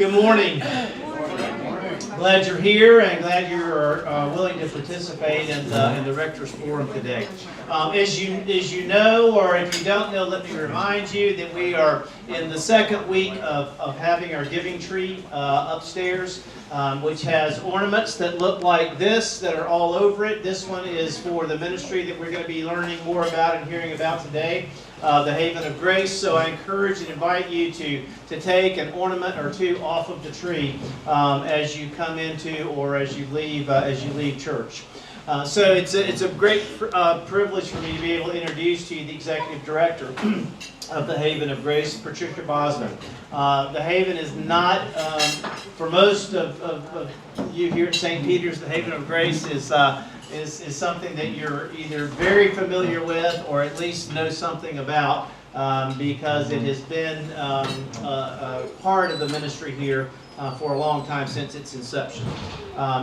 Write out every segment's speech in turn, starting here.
Good morning. Glad you're here and glad you're willing to participate in the Rector's Forum today. As you know, or if you don't know, let me remind you that we are in the second week of having our giving tree upstairs, which has ornaments that look like this that are all over it. This one is for the ministry that we're going to be learning more about and hearing about today, the Haven of Grace. So I encourage and invite you to take an ornament or two off of the tree as you come into or as you leave church. So it's a great privilege for me to be able to introduce to you the executive director of the Haven of Grace, Patricia Bosman. The Haven is not, for most of you here at St. Peter's, the Haven of Grace is something that you're either very familiar with or at least know something about because it has been part of the ministry here for a long time, since its inception.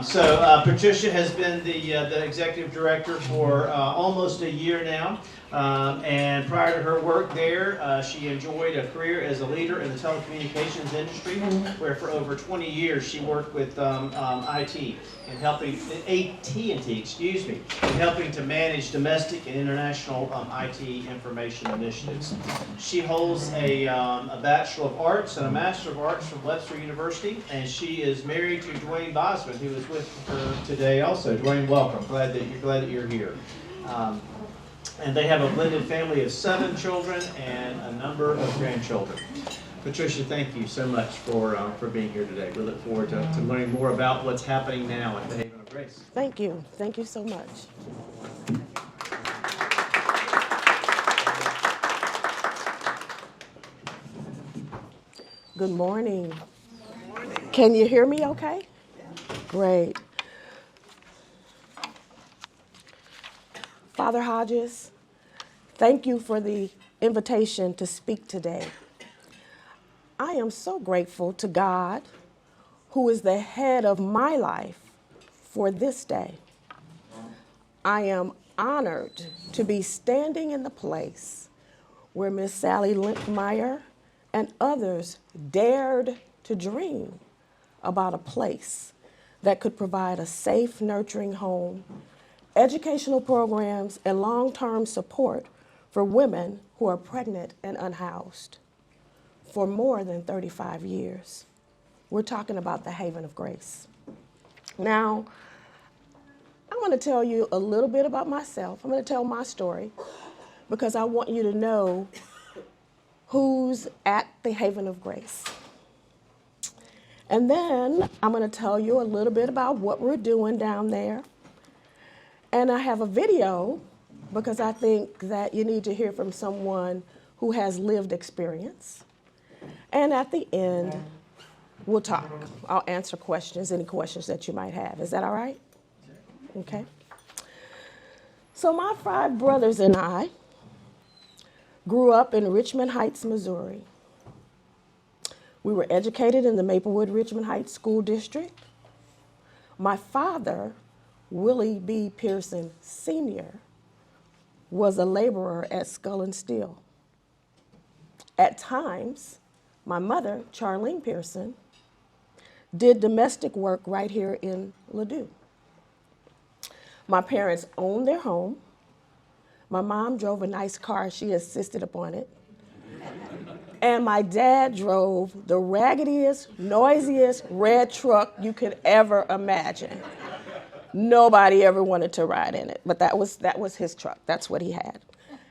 So Patricia has been the executive director for almost a year now. And prior to her work there, she enjoyed a career as a leader in the telecommunications industry, where for over 20 years she worked with IT and helping AT&T, and helping to manage domestic and international IT information initiatives. She holds a Bachelor of Arts and a Master of Arts from Webster University, and she is married to Dwayne Bosman, who is with her today also. Dwayne, welcome. Glad that you're here. And they have a blended family of 7 children and a number of grandchildren. Patricia, thank you so much for being here today. We look forward to learning more about what's happening now at the Haven of Grace. Thank you. Thank you so much. Good morning. Good morning. Can you hear me okay? Great. Father Hodges, thank you for the invitation to speak today. I am so grateful to God, who is the head of my life, for this day. I am honored to be standing in the place where Miss Sally Linkmeyer and others dared to dream about a place that could provide a safe, nurturing home, educational programs, and long-term support for women who are pregnant and unhoused. For more than 35 years. We're talking about the Haven of Grace. Now, I'm going to tell you a little bit about myself. I'm going to tell my story because I want you to know who's at the Haven of Grace. And then I'm going to tell you a little bit about what we're doing down there. And I have a video because I think that you need to hear from someone who has lived experience. And at the end, we'll talk. I'll answer questions, any questions that you might have. Is that all right? Okay. So my 5 brothers and I grew up in Richmond Heights, Missouri. We were educated in the Maplewood-Richmond Heights School District. My father, Willie B. Pearson Sr., was a laborer at Skull and Steel. At times, my mother, Charlene Pearson, did domestic work right here in Ladue. My parents owned their home. My mom drove a nice car. She insisted upon it. And my dad drove the raggediest, noisiest red truck you could ever imagine. Nobody ever wanted to ride in it, but that was his truck. That's what he had.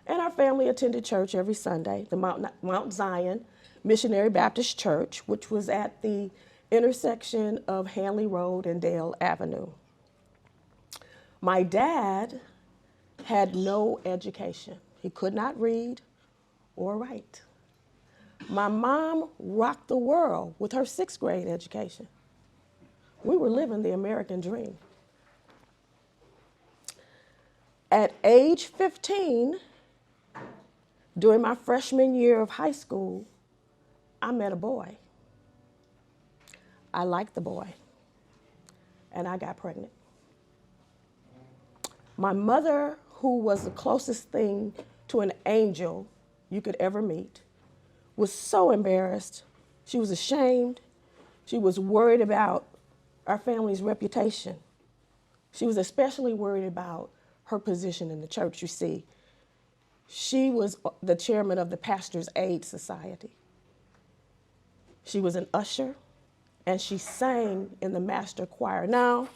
And our family attended church every Sunday, the Mount Zion Missionary Baptist Church, which was at the intersection of Hanley Road and Dale Avenue. My dad had no education. He could not read or write. My mom rocked the world with her 6th grade education. We were living the American dream. At age 15, during my freshman year of high school, I met a boy. I liked the boy, and I got pregnant. My mother, who was the closest thing to an angel you could ever meet, was so embarrassed. She was ashamed. She was worried about our family's reputation. She was especially worried about her position in the church. You see, she was the chairman of the Pastor's Aid Society. She was an usher, and she sang in the master choir. Now,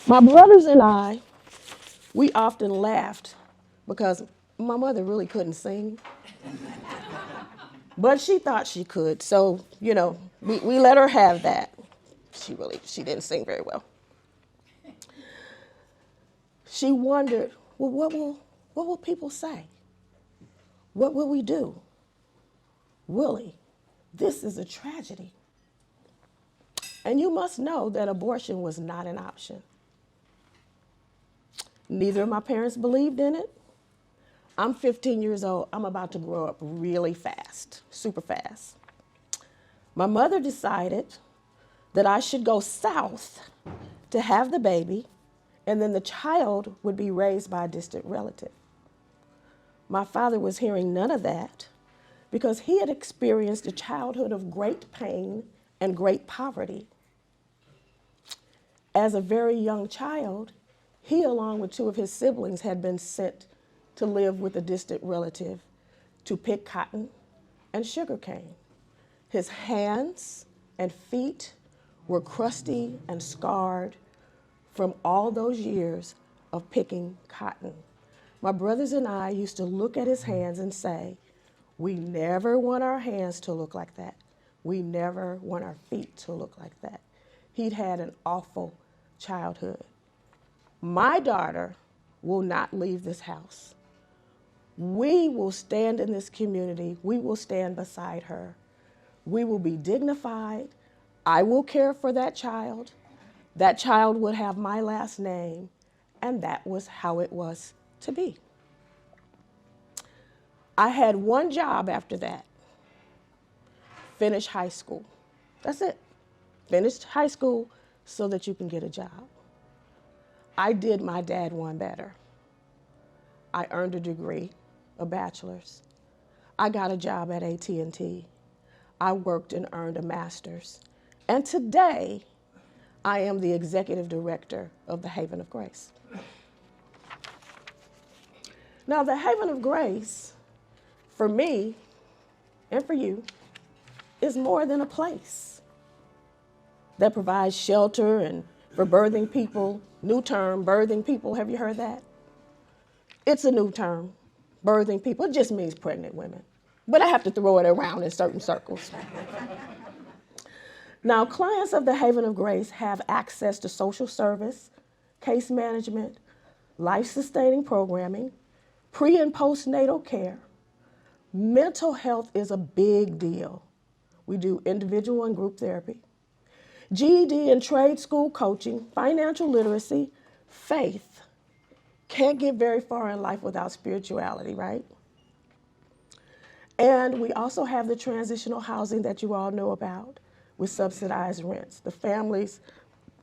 my brothers and I, we often laughed because my mother really couldn't sing, but she thought she could. So, we let her have that. She didn't sing very well. She wondered, well, what will people say? What will we do? Willie, this is a tragedy. And you must know that abortion was not an option. Neither of my parents believed in it. I'm 15 years old. I'm about to grow up really fast, super fast. My mother decided that I should go south to have the baby, and then the child would be raised by a distant relative. My father was hearing none of that because he had experienced a childhood of great pain and great poverty. As a very young child, he, along with two of his siblings, had been sent to live with a distant relative to pick cotton and sugarcane. His hands and feet were crusty and scarred from all those years of picking cotton. My brothers and I used to look at his hands and say, we never want our hands to look like that. We never want our feet to look like that. He'd had an awful childhood. My daughter will not leave this house. We will stand in this community. We will stand beside her. We will be dignified. I will care for that child. That child would have my last name, and that was how it was to be. I had one job after that: finish high school. That's it. Finish high school so that you can get a job. I did my dad one better. I earned a degree, a bachelor's. I got a job at AT&T. I worked and earned a master's. And today, I am the executive director of the Haven of Grace. Now, the Haven of Grace, for me and for you, is more than a place that provides shelter and for birthing people. New term, birthing people. Have you heard that? It's a new term, birthing people. It just means pregnant women. But I have to throw it around in certain circles. Now, clients of the Haven of Grace have access to social service, case management, life-sustaining programming, pre- and postnatal care. Mental health is a big deal. We do individual and group therapy, GED and trade school coaching, financial literacy, faith. Can't get very far in life without spirituality, right? And we also have the transitional housing that you all know about with subsidized rents. The families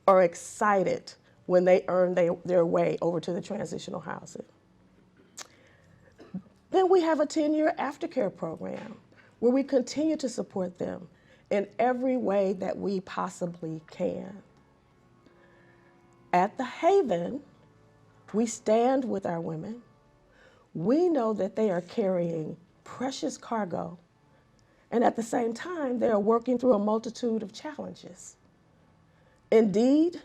are excited when they earn their way over to the transitional housing. Then we have a 10-year aftercare program where we continue to support them in every way that we possibly can. At the Haven, we stand with our women. We know that they are carrying precious cargo, and at the same time, they are working through a multitude of challenges. Indeed,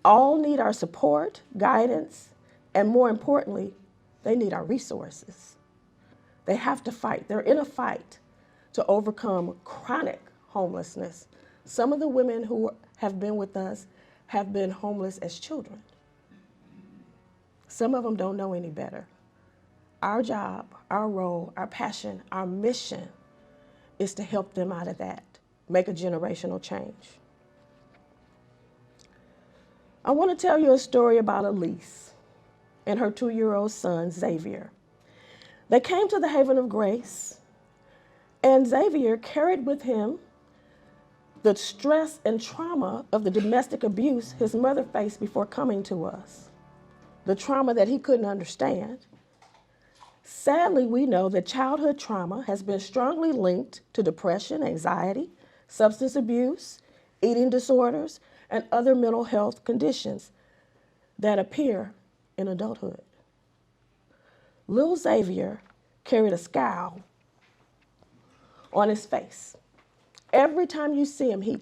all need our support, guidance, and more importantly, they need our resources. They have to fight. They're in a fight to overcome chronic homelessness. Some of the women who have been with us have been homeless as children. Some of them don't know any better. Our job, our role, our passion, our mission is to help them out of that, make a generational change. I want to tell you a story about Elise and her 2-year-old son, Xavier. They came to the Haven of Grace, and Xavier carried with him the stress and trauma of the domestic abuse his mother faced before coming to us, the trauma that he couldn't understand. Sadly, we know that childhood trauma has been strongly linked to depression, anxiety, substance abuse, eating disorders, and other mental health conditions that appear in adulthood. Little Xavier carried a scowl on his face. Every time you see him,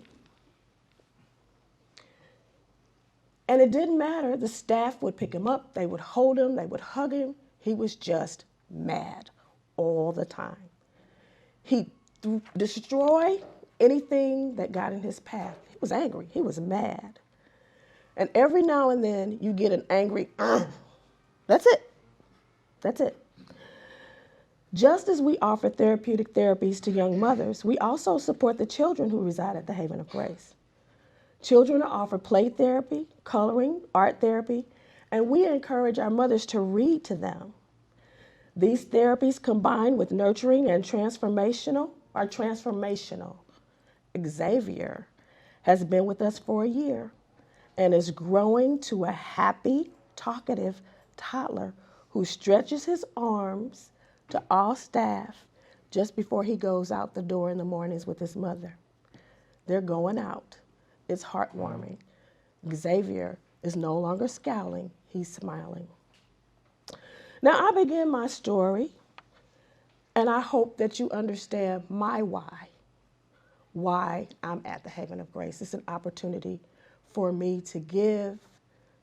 and it didn't matter. The staff would pick him up, they would hold him, they would hug him. He was just mad all the time. He'd destroy anything that got in his path. He was angry, he was mad. And every now and then you get an angry, that's it. That's it. Just as we offer therapeutic therapies to young mothers, we also support the children who reside at the Haven of Grace. Children are offered play therapy, coloring, art therapy, and we encourage our mothers to read to them. These therapies combined with nurturing and transformational are transformational. Xavier has been with us for a year and is growing to a happy, talkative toddler who stretches his arms to all staff just before he goes out the door in the mornings with his mother. They're going out. It's heartwarming. Xavier is no longer scowling, he's smiling. Now, I begin my story, and I hope that you understand my why I'm at the Haven of Grace. It's an opportunity for me to give,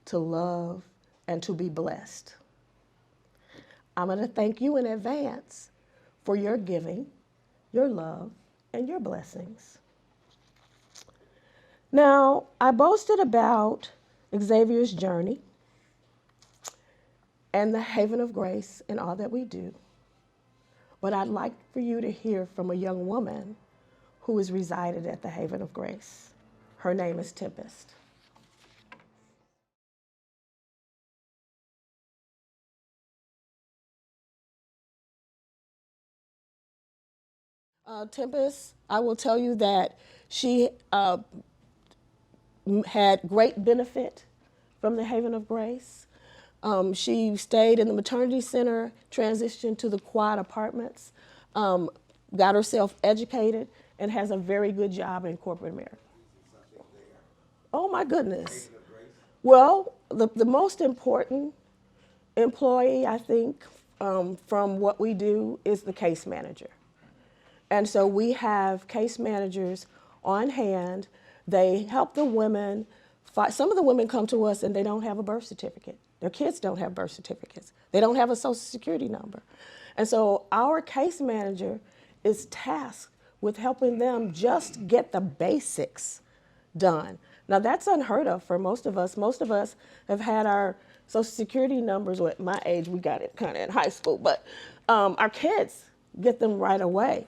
to love, and to be blessed. I'm going to thank you in advance for your giving, your love, and your blessings. Now, I boasted about Xavier's journey and the Haven of Grace and all that we do, but I'd like for you to hear from a young woman who has resided at the Haven of Grace. Her name is Tempest. Tempest, I will tell you that she had great benefit from the Haven of Grace. She stayed in the maternity center, transitioned to the quad apartments, got herself educated, and has a very good job in corporate America. Oh my goodness. Well, the most important employee, I think, from what we do is the case manager. And so we have case managers on hand. They help the women. Some of the women come to us and they don't have a birth certificate. Their kids don't have birth certificates. They don't have a social security number. And so our case manager is tasked with helping them just get the basics done. Now that's unheard of for most of us. Most of us have had our social security numbers. Well, at my age, we got it kind of in high school, but our kids get them right away.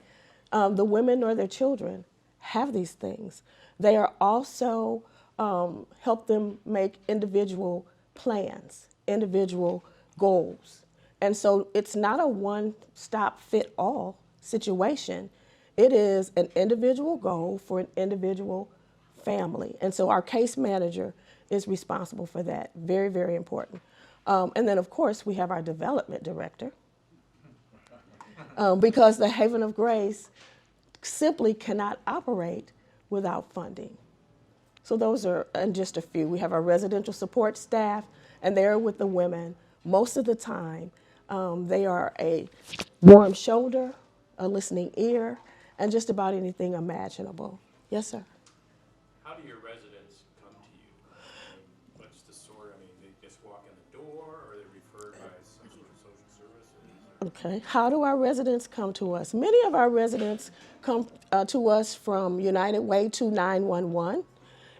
The women or their children have these things. They are also help them make individual plans, individual goals. And so it's not a one-stop-fit-all situation. It is an individual goal for an individual family. And so our case manager is responsible for that. Very, very important. And then, of course, we have our development director. Because the Haven of Grace simply cannot operate without funding. So those are just a few. We have our residential support staff, and they're with the women most of the time. They are a warm shoulder, a listening ear, and just about anything imaginable. Yes, sir? How do your residents come to you? I mean, what's the sort? I mean, they just walk in the door, or are they referred by some sort of social services? Okay. How do our residents come to us? Many of our residents come to us from United Way 2911.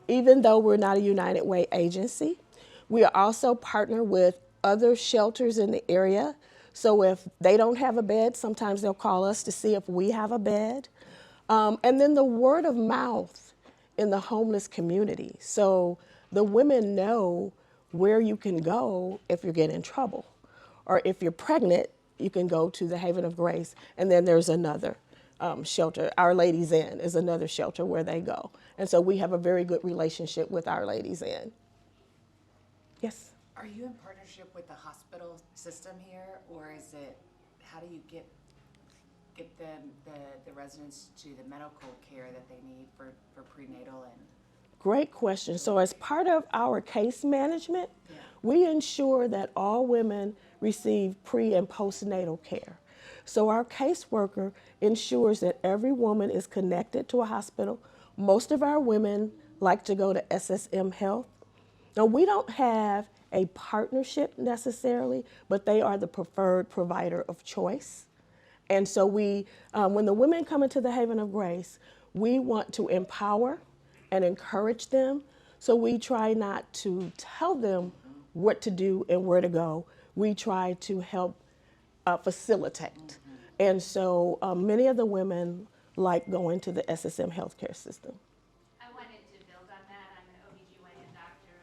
Even though we're not a United Way agency, we are also partner with other shelters in the area. So if they don't have a bed, sometimes they'll call us to see if we have a bed. And then the word of mouth in the homeless community. So the women know where you can go if you get in trouble. Or if you're pregnant, you can go to the Haven of Grace. And then there's another shelter. Our Ladies Inn is another shelter where they go. And so we have a very good relationship with Our Ladies Inn. Yes? Are you in partnership with the hospital system here, or is it, how do you get get the residents to the medical care that they need for prenatal and? Great question. So as part of our case management, we ensure that all women receive pre and postnatal care. So our caseworker ensures that every woman is connected to a hospital. Most of our women like to go to SSM Health. Now, we don't have a partnership necessarily, but they are the preferred provider of choice. And so when the women come into the Haven of Grace, we want to empower and encourage them. So we try not to tell them what to do and where to go. We try to help facilitate. And so many of the women like going to the SSM healthcare system. I wanted to build on that. I'm an OBGYN doctor.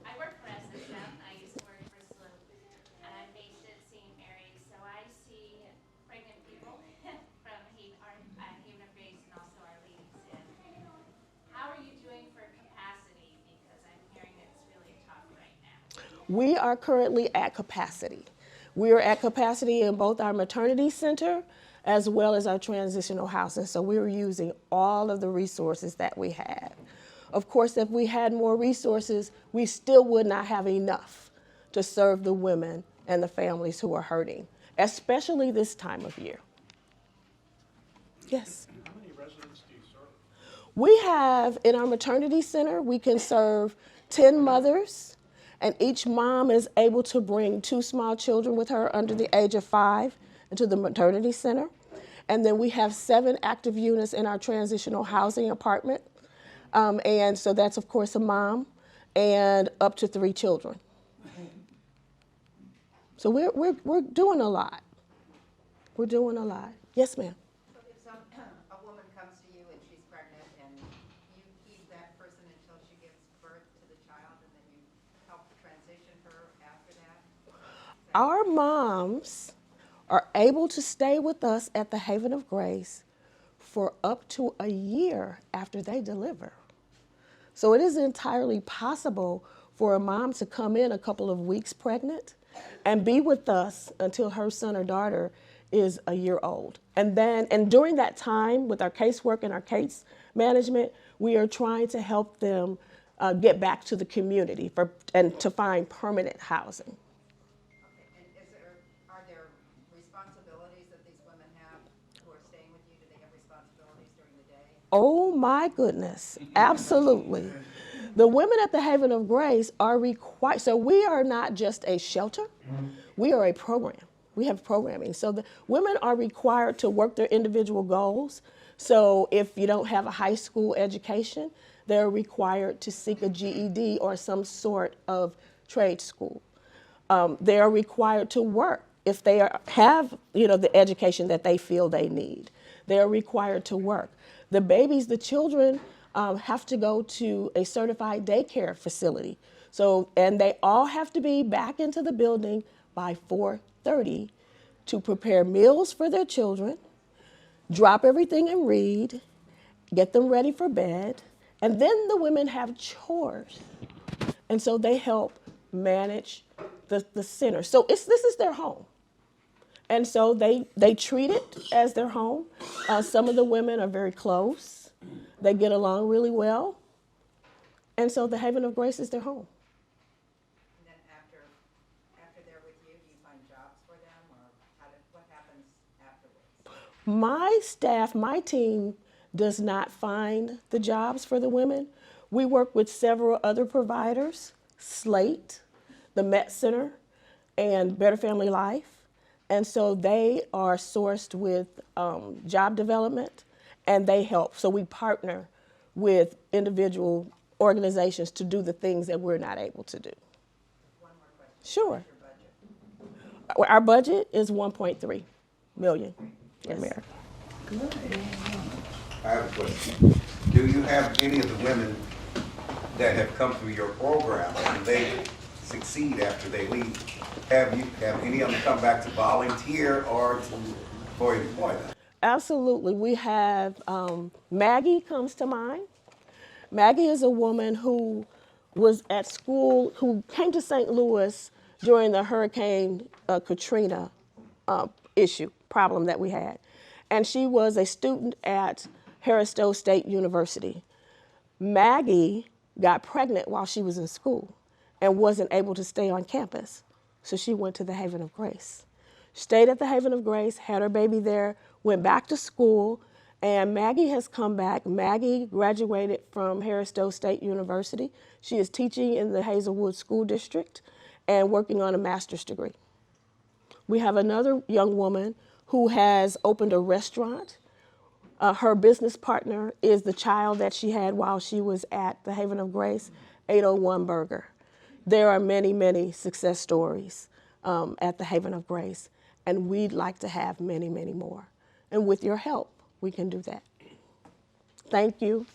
I work for SSM. I used to work for SLOOP. And I'm based at St. Mary's. So I see pregnant people from Haven of Grace and also our ladies. And how are you doing for capacity? Because I'm hearing it's really tough right now. We are currently at capacity. We are at capacity in both our maternity center as well as our transitional housing. So we're using all of the resources that we have. Of course, if we had more resources, we still would not have enough to serve the women and the families who are hurting, especially this time of year. Yes? How many residents do you serve? We have, in our maternity center, we can serve 10 mothers, and each mom is able to bring 2 small children with her under the age of 5 into the maternity center. And then we have 7 active units in our transitional housing apartment. And so that's, of course, a mom and up to 3 children. So we're doing a lot. We're doing a lot. Yes, ma'am. So if a woman comes to you and she's pregnant and you keep that person until she gives birth to the child and then you help transition her after that? Our moms are able to stay with us at the Haven of Grace for up to a year after they deliver. So it is entirely possible for a mom to come in a couple of weeks pregnant and be with us until her son or daughter is a year old. And during that time, with our casework and our case management, we are trying to help them get back to the community and to find permanent housing. Okay, and are there responsibilities that these women have who are staying with you? Do they have responsibilities during the day? Oh my goodness, absolutely. The women at the Haven of Grace are required, so we are not just a shelter, we are a program. We have programming. So the women are required to work their individual goals. So if you don't have a high school education, they're required to seek a GED or some sort of trade school. They are required to work if they have, the education that they feel they need. They are required to work. The babies, the children, have to go to a certified daycare facility. So, and they all have to be back into the building by 4:30 to prepare meals for their children, drop everything and read, get them ready for bed, and then the women have chores. And so they help manage the center. So this is their home. And so they treat it as their home. Some of the women are very close. They get along really well. And so the Haven of Grace is their home. And then after they're with you, do you find jobs for them or what happens afterwards? My staff, my team does not find the jobs for the women. We work with several other providers, Slate, the Met Center, and Better Family Life. And so they are sourced with job development, and they help. So we partner with individual organizations to do the things that we're not able to do. One more question. Sure. What's your budget? Our budget is 1.3 million in America. I have a question. Do you have any of the women that have come through your program and they succeed after they leave? Have any of them come back to volunteer or for employment? Absolutely. We have Maggie comes to mind. Maggie is a woman who was at school, who came to St. Louis during the Hurricane Katrina issue. problem that we had. And she was a student at Harris-Stowe State University. Maggie got pregnant while she was in school and wasn't able to stay on campus. So she went to the Haven of Grace. Stayed at the Haven of Grace, had her baby there, went back to school, and Maggie has come back. Maggie graduated from Harris-Stowe State University. She is teaching in the Hazelwood School District and working on a master's degree. We have another young woman who has opened a restaurant. Her business partner is the child that she had while she was at the Haven of Grace, 801 Burger. There are many, many success stories at the Haven of Grace, and we'd like to have many, many more. And with your help, we can do that. Thank you.